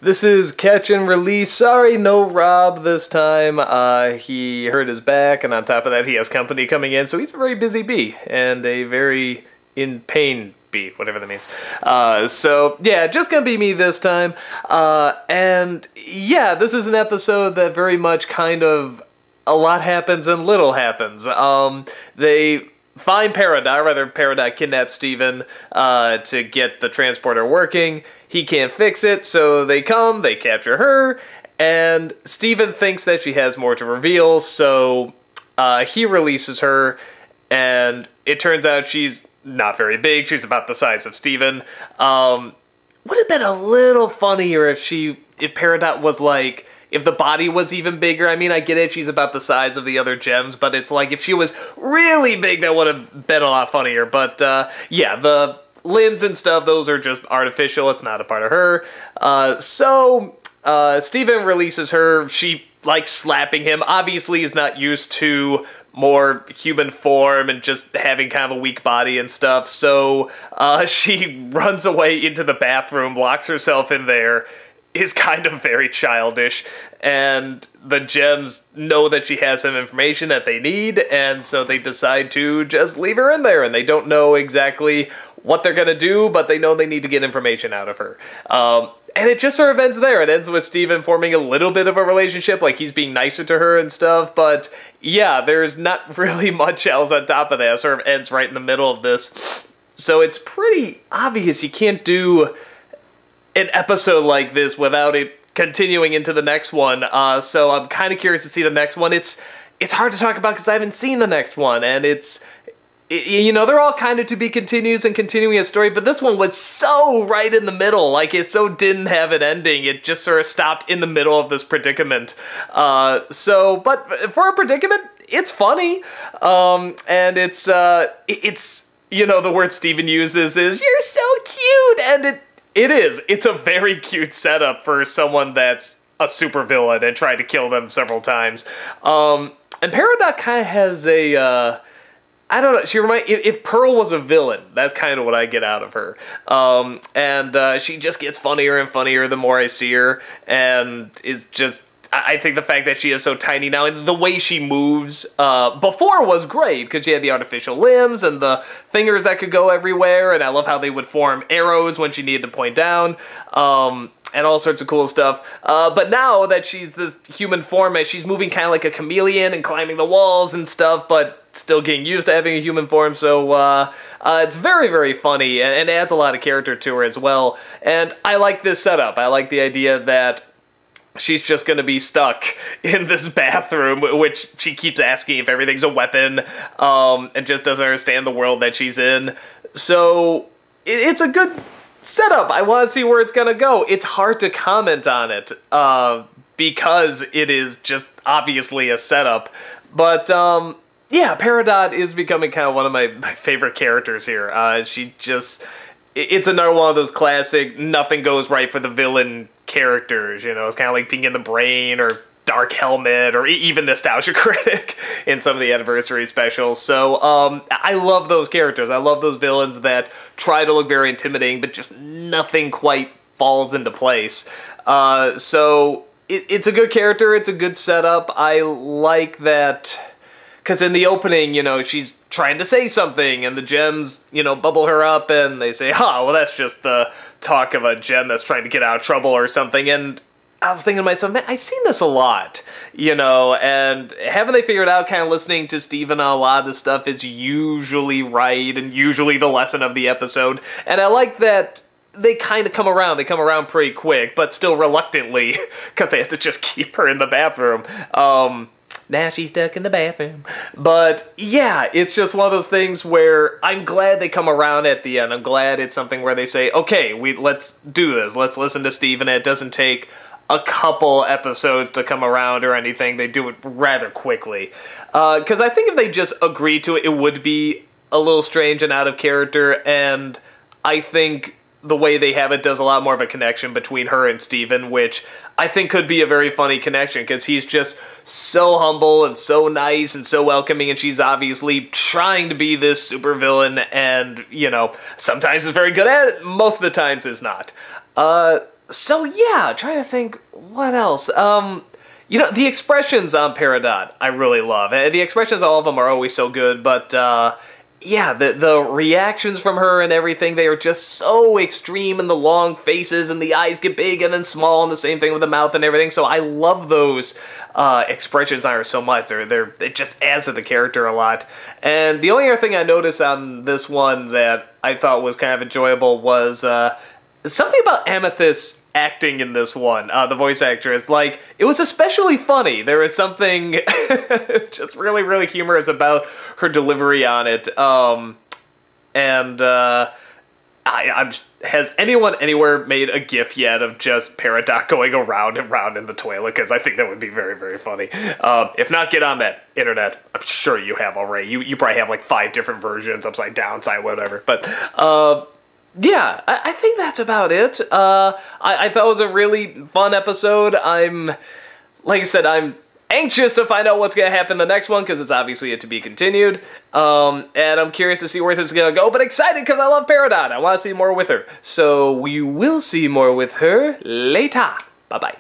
This is Catch and Release. Sorry, no Rob this time. He hurt his back, and on top of that, he has company coming in, so he's a very busy bee, and a very in pain bee, whatever that means. So, yeah, just gonna be me this time. And, yeah, this is an episode that very much kind of a lot happens and little happens. They find Peridot kidnaps Steven to get the transporter working. He can't fix it, so they come, they capture her, and Steven thinks that she has more to reveal, so he releases her, and it turns out she's not very big. She's about the size of Steven. Would have been a little funnier if Peridot was like, if the body was even bigger. I mean, I get it, she's about the size of the other gems, but it's like, if she was really big, that would have been a lot funnier. But, yeah, the limbs and stuff, those are just artificial. It's not a part of her. So, Steven releases her. She likes slapping him. Obviously, he's not used to more human form and just having kind of a weak body and stuff. So, she runs away into the bathroom, locks herself in there, is kind of very childish, and the gems know that she has some information that they need, and so they decide to just leave her in there, and they don't know exactly what they're gonna do, but they know they need to get information out of her. And it just sort of ends there. It ends with Steven forming a little bit of a relationship, like he's being nicer to her and stuff, but yeah, there's not really much else on top of that. It sort of ends right in the middle of this. So it's pretty obvious you can't do an episode like this without it continuing into the next one. So I'm kind of curious to see the next one. It's hard to talk about because I haven't seen the next one, and you know, they're all kind of to be continues and continuing a story, but this one was so right in the middle. Like, it so didn't have an ending. It just sort of stopped in the middle of this predicament. But for a predicament, it's funny. And it's, you know, the word Steven uses is, "You're so cute," and it is. It's a very cute setup for someone that's a supervillain and tried to kill them several times. And Peridot kind of has a, I don't know, if Pearl was a villain, that's kind of what I get out of her. She just gets funnier and funnier the more I see her, and is just, I think the fact that she is so tiny now, and the way she moves before was great, because she had the artificial limbs and the fingers that could go everywhere, and I love how they would form arrows when she needed to point down, and all sorts of cool stuff. But now that she's this human form, and she's moving kind of like a chameleon and climbing the walls and stuff, but still getting used to having a human form, so it's very, very funny, and adds a lot of character to her as well. And I like this setup. I like the idea that she's just going to be stuck in this bathroom, which she keeps asking if everything's a weapon, and just doesn't understand the world that she's in. So it's a good setup. I want to see where it's going to go. It's hard to comment on it, because it is just obviously a setup. But, yeah, Peridot is becoming kind of one of my favorite characters here. She just, it's another one of those classic, nothing goes right for the villain characters, you know. It's kind of like Pink in the Brain, or Dark Helmet, or even Nostalgia Critic in some of the anniversary specials. So, I love those characters. I love those villains that try to look very intimidating, but just nothing quite falls into place. So, it's a good character. It's a good setup. I like that, because in the opening, you know, she's trying to say something, and the gems, you know, bubble her up, and they say, well, that's just the talk of a gem that's trying to get out of trouble or something. And I was thinking to myself, man, I've seen this a lot, you know, and haven't they figured out, kind of listening to Steven on a lot of this stuff is usually right, and usually the lesson of the episode. And I like that they kind of come around. They come around pretty quick, but still reluctantly, because they have to just keep her in the bathroom. Now she's stuck in the bathroom. But yeah, it's just one of those things where I'm glad they come around at the end. I'm glad it's something where they say, okay, let's do this. Let's listen to Steven. It doesn't take a couple episodes to come around or anything. They do it rather quickly. Because I think if they just agreed to it, it would be a little strange and out of character. And I think the way they have it does a lot more of a connection between her and Steven, which I think could be a very funny connection, because he's just so humble and so nice and so welcoming, and she's obviously trying to be this supervillain, and, you know, sometimes is very good at it, most of the times is not. So yeah, trying to think what else. You know, the expressions on Peridot I really love. The expressions, all of them are always so good, but yeah, the reactions from her and everything, they are just so extreme, and the long faces and the eyes get big and then small, and the same thing with the mouth and everything. So I love those expressions on her so much. It just adds to the character a lot. And the only other thing I noticed on this one that I thought was kind of enjoyable was something about Amethyst acting in this one, the voice actress. Like, it was especially funny. There was something just really, really humorous about her delivery on it. Has anyone anywhere made a GIF yet of just Peridot going around and round in the toilet? Because I think that would be very, very funny. If not, get on that internet. I'm sure you have already. You probably have like 5 different versions, upside down, side, whatever. But yeah, I think that's about it. I thought it was a really fun episode. Like I said, I'm anxious to find out what's going to happen in the next one, because it's obviously yet to be continued. And I'm curious to see where this is going to go, but excited because I love Peridot. I want to see more with her. So we will see more with her later. Bye-bye.